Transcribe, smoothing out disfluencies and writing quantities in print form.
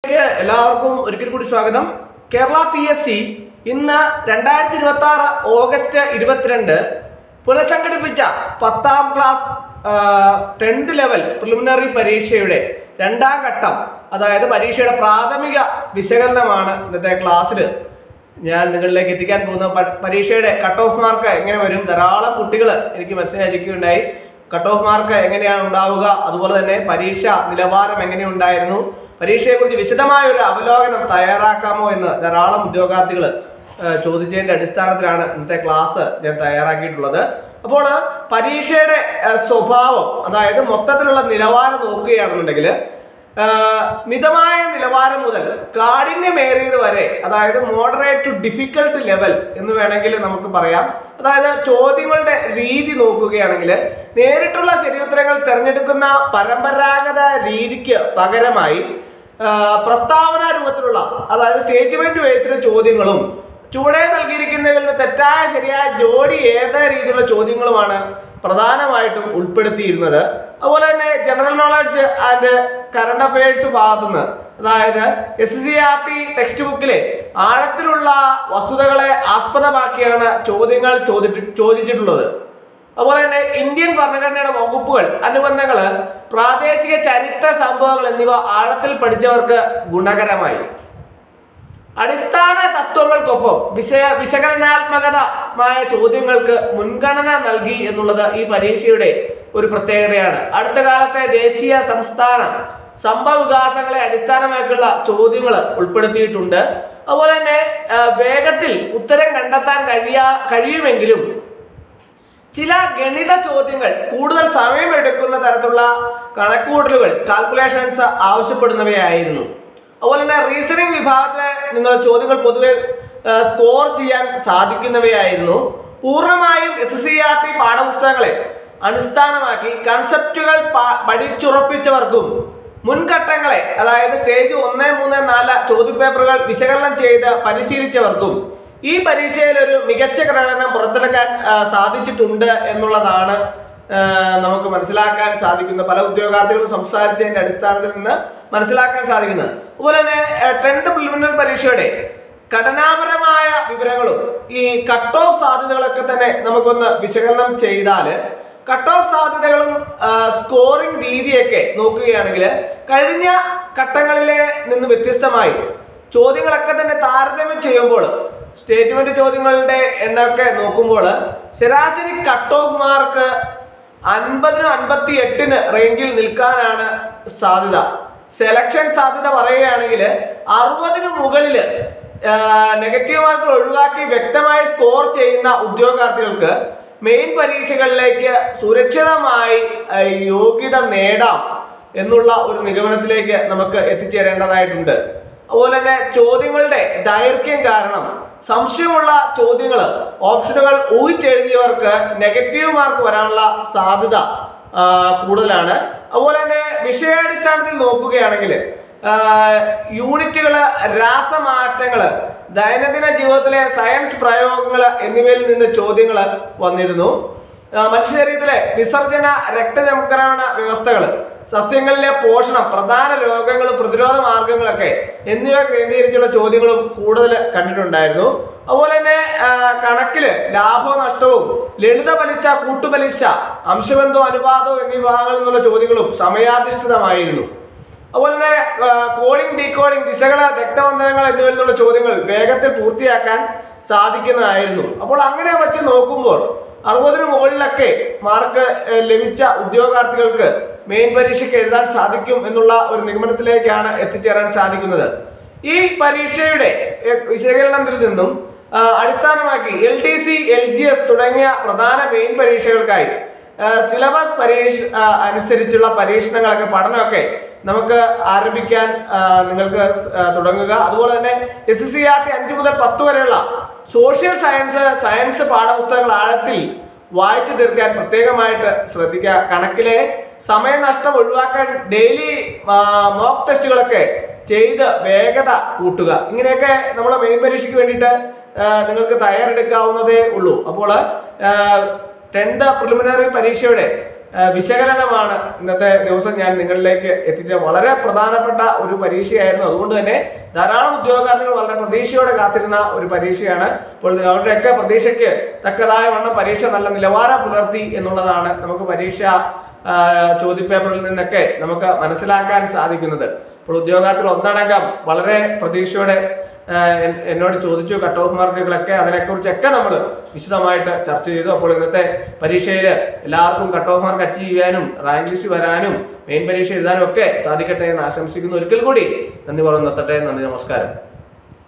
എല്ലാവർക്കും ഒരിക്കൽ കൂടി സ്വാഗതം. കേരള PSC ഇന്ന് 2026 August 22 പുനഃസംഘടിപ്പിച്ച 10ാം class 10th level preliminary പരീക്ഷയുടെ രണ്ടാം ഘട്ടം, അതായത് പരീക്ഷയുടെ പ്രാഥമിക വിശകലനമാണ് ഇന്നത്തെ ക്ലാസ്സിൽ ഞാൻ നിങ്ങളിലേക്ക് എത്തിക്കാൻ പോകുന്നത്. പരീക്ഷയുടെ കട്ട് ഓഫ് മാർക്ക് എങ്ങനെ വരും, ധാരാളം കുട്ടികൾ എനിക്ക് മെസ്സേജ് അയക്കുകയുണ്ടായി. കട്ട് ഓഫ് മാർക്ക് എങ്ങനെയാണ് ഉണ്ടാവുക, അതുപോലെ തന്നെ പരീക്ഷ നിലവാരം എങ്ങനെയുണ്ടായിരുന്നു, പരീക്ഷയെക്കുറിച്ച് വിശദമായ ഒരു അവലോകനം തയ്യാറാക്കാമോ എന്ന് ധാരാളം ഉദ്യോഗാർത്ഥികൾ ചോദിച്ചതിൻ്റെ അടിസ്ഥാനത്തിലാണ് ഇന്നത്തെ ക്ലാസ് ഞാൻ തയ്യാറാക്കിയിട്ടുള്ളത്. അപ്പോൾ പരീക്ഷയുടെ സ്വഭാവം, അതായത് മൊത്തത്തിലുള്ള നിലവാരം നോക്കുകയാണെന്നുണ്ടെങ്കിൽ മിതമായ നിലവാരം മുതൽ കാഠിന്യമേറിയത് വരെ, അതായത് മോഡറേറ്റ് ടു ഡിഫിക്കൽട്ട് ലെവൽ എന്ന് വേണമെങ്കിൽ നമുക്ക് പറയാം. അതായത് ചോദ്യങ്ങളുടെ രീതി നോക്കുകയാണെങ്കിൽ നേരിട്ടുള്ള ശരിയുത്തരങ്ങൾ തിരഞ്ഞെടുക്കുന്ന പരമ്പരാഗത രീതിക്ക് പകരമായി പ്രസ്താവന രൂപത്തിലുള്ള, അതായത് സ്റ്റേറ്റ്മെന്റ് ബേസ്ഡ് ചോദ്യങ്ങളും ചുവടെ നൽകിയിരിക്കുന്നവയിൽ നിന്ന് തെറ്റായ ശരിയായ ജോഡി ഏത് രീതിയിലുള്ള ചോദ്യങ്ങളുമാണ് പ്രധാനമായിട്ടും ഉൾപ്പെടുത്തിയിരുന്നത്. അതുപോലെ തന്നെ general knowledge and current affairs ഭാഗത്തുനിന്ന്, അതായത് SCERT ടെക്സ്റ്റ് ബുക്കിലെ ആഴത്തിലുള്ള വസ്തുതകളെ ആസ്പദമാക്കിയാണ് ചോദ്യങ്ങൾ ചോദിച്ചിട്ടുള്ളത്. അതുപോലെ തന്നെ ഇന്ത്യൻ ഭരണഘടനയുടെ വകുപ്പുകൾ, അനുബന്ധങ്ങൾ, പ്രാദേശിക ചരിത്ര സംഭവങ്ങൾ എന്നിവ ആഴത്തിൽ പഠിച്ചവർക്ക് ഗുണകരമായി. അടിസ്ഥാന തത്വങ്ങൾക്കൊപ്പം വിശകലനാത്മകമായ ചോദ്യങ്ങൾക്ക് മുൻഗണന നൽകി എന്നുള്ളത് ഈ പരീക്ഷയുടെ ഒരു പ്രത്യേകതയാണ്. അടുത്ത കാലത്തെ ദേശീയ സംസ്ഥാന സംഭവ വികാസങ്ങളെ അടിസ്ഥാനമാക്കിയുള്ള ചോദ്യങ്ങൾ ഉൾപ്പെടുത്തിയിട്ടുണ്ട്. അതുപോലെ തന്നെ വേഗത്തിൽ ഉത്തരം കണ്ടെത്താൻ കഴിയുമെങ്കിലും ചില ഗണിത ചോദ്യങ്ങൾ കൂടുതൽ സമയമെടുക്കുന്ന തരത്തിലുള്ള കണക്കുകൂട്ടലുകൾ, കാൽക്കുലേഷൻസ് ആവശ്യപ്പെടുന്നവയായിരുന്നു. അതുപോലെ തന്നെ റീസണിംഗ് വിഭാഗത്തിലെ നിങ്ങൾ ചോദ്യങ്ങൾ പൊതുവെ സ്കോർ ചെയ്യാൻ സാധിക്കുന്നവയായിരുന്നു. പൂർണ്ണമായും SCERT പാഠപുസ്തകങ്ങളെ അടിസ്ഥാനമാക്കി കൺസെപ്റ്റുകൾ പഠിച്ചുറപ്പിച്ചവർക്കും മുൻഘട്ടങ്ങളെ, അതായത് സ്റ്റേജ് 1, 3, 4 ചോദ്യപേപ്പറുകൾ വിശകലനം ചെയ്ത് പരിശീലിച്ചവർക്കും ഈ പരീക്ഷയിൽ ഒരു മികച്ച പ്രകടനം പുറത്തെടുക്കാൻ സാധിച്ചിട്ടുണ്ട് എന്നുള്ളതാണ് നമുക്ക് മനസ്സിലാക്കാൻ സാധിക്കുന്ന, പല ഉദ്യോഗാർത്ഥികളും സംസാരിച്ചതിന്റെ അടിസ്ഥാനത്തിൽ നിന്ന് മനസ്സിലാക്കാൻ സാധിക്കുന്നത്. അതുപോലെ തന്നെ 10th പ്രിലിമിനറി പരീക്ഷയുടെ ഘടനാപരമായ വിവരങ്ങളും ഈ കട്ട് ഓഫ് സാധ്യതകളൊക്കെ തന്നെ നമുക്കൊന്ന് വിശകലനം ചെയ്താൽ, കട്ട് ഓഫ് സാധ്യതകളും സ്കോറിംഗ് രീതിയൊക്കെ നോക്കുകയാണെങ്കിൽ കഴിഞ്ഞ ഘട്ടങ്ങളിലെ നിന്ന് വ്യത്യസ്തമായി ചോദ്യങ്ങളൊക്കെ തന്നെ താരതമ്യം ചെയ്യുമ്പോൾ, സ്റ്റേറ്റ്മെന്റ് ചോദ്യങ്ങളുടെ എണ്ണമൊക്കെ നോക്കുമ്പോൾ ശരാശരി കട്ട് ഓഫ് മാർക്ക് 50-നും 58 റേഞ്ചിൽ നിൽക്കാനാണ് സാധ്യത. സെലക്ഷൻ സാധ്യത പറയുകയാണെങ്കിൽ 60-ന് മുകളിൽ നെഗറ്റീവ് മാർക്കുകൾ ഒഴിവാക്കി വ്യക്തമായി സ്കോർ ചെയ്യുന്ന ഉദ്യോഗാർത്ഥികൾക്ക് മെയിൻ പരീക്ഷകളിലേക്ക് സുരക്ഷിതമായി യോഗ്യത നേടാം എന്നുള്ള ഒരു നിഗമനത്തിലേക്ക് നമുക്ക് എത്തിച്ചേരേണ്ടതായിട്ടുണ്ട്. അതുപോലെ തന്നെ ചോദ്യങ്ങളുടെ ദൈർഘ്യം കാരണം സംശയമുള്ള ചോദ്യങ്ങൾ, ഓപ്ഷനുകൾ ഊഹിച്ചെഴുതിയവർക്ക് നെഗറ്റീവ് മാർക്ക് വരാനുള്ള സാധ്യത കൂടുതലാണ്. അതുപോലെ തന്നെ വിഷയാടിസ്ഥാനത്തിൽ നോക്കുകയാണെങ്കിൽ യൂണിറ്റുകള്, രാസമാറ്റങ്ങൾ, ദൈനംദിന ജീവിതത്തിലെ സയൻസ് പ്രയോഗങ്ങൾ എന്നിവയിൽ നിന്ന് ചോദ്യങ്ങൾ വന്നിരുന്നു. മനുഷ്യ ശരീരത്തിലെ വിസർജന, രക്തചംക്രമണ വ്യവസ്ഥകൾ, സസ്യങ്ങളിലെ പോഷണം, പ്രധാന രോഗങ്ങളും പ്രതിരോധ മാർഗങ്ങളൊക്കെ എന്നിവ കേന്ദ്രീകരിച്ചുള്ള ചോദ്യങ്ങളും കൂടുതൽ കണ്ടിട്ടുണ്ടായിരുന്നു. അതുപോലെ തന്നെ കണക്കില് ലാഭവും നഷ്ടവും, ലളിത പലിശ, കൂട്ടുപലിശ, അംശബന്ധവും അനുപാതവും എന്നീ വിഭാഗങ്ങളിൽ നിന്നുള്ള ചോദ്യങ്ങളും സമയാധിഷ്ഠിതമായിരുന്നു. അതുപോലെ തന്നെ കോഡിംഗ്, ഡീകോഡിംഗ്, ദിശകൾ, രക്തബന്ധനങ്ങൾ എന്നിവയിൽ നിന്നുള്ള ചോദ്യങ്ങൾ വേഗത്തിൽ പൂർത്തിയാക്കാൻ സാധിക്കുന്നതായിരുന്നു. അപ്പോൾ അങ്ങനെ വെച്ച് നോക്കുമ്പോൾ 60-ന് മുകളിലൊക്കെ മാർക്ക് ലഭിച്ച ഉദ്യോഗാർത്ഥികൾക്ക് മെയിൻ പരീക്ഷയ്ക്ക് എഴുതാൻ സാധിക്കും എന്നുള്ള ഒരു നിഗമനത്തിലേക്കാണ് എത്തിച്ചേരാൻ സാധിക്കുന്നത്. ഈ പരീക്ഷയുടെ വിശകലനത്തിൽ നിന്നും അടിസ്ഥാനമാക്കി LDC, LGS തുടങ്ങിയ പ്രധാന മെയിൻ പരീക്ഷകൾക്കായി സിലബസ് അനുസരിച്ചുള്ള പരീക്ഷണങ്ങളൊക്കെ, പഠനമൊക്കെ നമുക്ക് ആരംഭിക്കാൻ നിങ്ങൾക്ക് തുടങ്ങുക. അതുപോലെ തന്നെ SCERT 5 മുതൽ 10 വരെയുള്ള സോഷ്യൽ സയൻസ് പാഠപുസ്തകങ്ങൾ ആഴത്തിൽ വായിച്ചു തീർക്കാൻ പ്രത്യേകമായിട്ട് ശ്രദ്ധിക്കുക. കണക്കിലെ സമയനഷ്ടം ഒഴിവാക്കാൻ ഡെയിലി മോക്ക് ടെസ്റ്റുകളൊക്കെ ചെയ്ത് വേഗത കൂട്ടുക. ഇങ്ങനെയൊക്കെ നമ്മൾ മെയിൻ പരീക്ഷയ്ക്ക് വേണ്ടിയിട്ട് നിങ്ങൾക്ക് തയ്യാറെടുക്കാവുന്നതേ ഉള്ളൂ. അപ്പോൾ 10th പ്രിലിമിനറി പരീക്ഷയുടെ വിശകലനമാണ് ഇന്നത്തെ ദിവസം ഞാൻ നിങ്ങളിലേക്ക് എത്തിച്ച വളരെ പ്രധാനപ്പെട്ട ഒരു പരീക്ഷയായിരുന്നു. അതുകൊണ്ട് തന്നെ ധാരാളം ഉദ്യോഗാർത്ഥികൾ വളരെ പ്രതീക്ഷയോടെ കാത്തിരുന്ന ഒരു പരീക്ഷയാണ്. അപ്പോൾ അവരുടെയൊക്കെ പ്രതീക്ഷയ്ക്ക് തക്കതായ വണ്ണം പരീക്ഷ നല്ല നിലവാരം പുലർത്തി എന്നുള്ളതാണ് നമുക്ക് പരീക്ഷ ചോദ്യപേപ്പറിൽ നിന്നൊക്കെ നമുക്ക് മനസ്സിലാക്കാൻ സാധിക്കുന്നത്. അപ്പോൾ ഉദ്യോഗാർത്ഥികൾ ഒന്നടങ്കം വളരെ പ്രതീക്ഷയോടെ എന്നോട് ചോദിച്ചു കട്ട് ഓഫ് മാർക്കുകളൊക്കെ, അതിനെക്കുറിച്ചൊക്കെ നമ്മൾ വിശദമായിട്ട് ചർച്ച ചെയ്തു. അപ്പോൾ ഇന്നത്തെ പരീക്ഷയിൽ എല്ലാവർക്കും കട്ട് ഓഫ് മാർക്ക് അച്ചീവ് ചെയ്യാനും റാങ്ക് ലിസ്റ്റ് വരാനും മെയിൻ പരീക്ഷ എഴുതാനും ഒക്കെ സാധിക്കട്ടെ എന്ന് ആശംസിക്കുന്നു. ഒരിക്കൽ കൂടി നന്ദി പറഞ്ഞു നിർത്തട്ടെ. നന്ദി, നമസ്കാരം.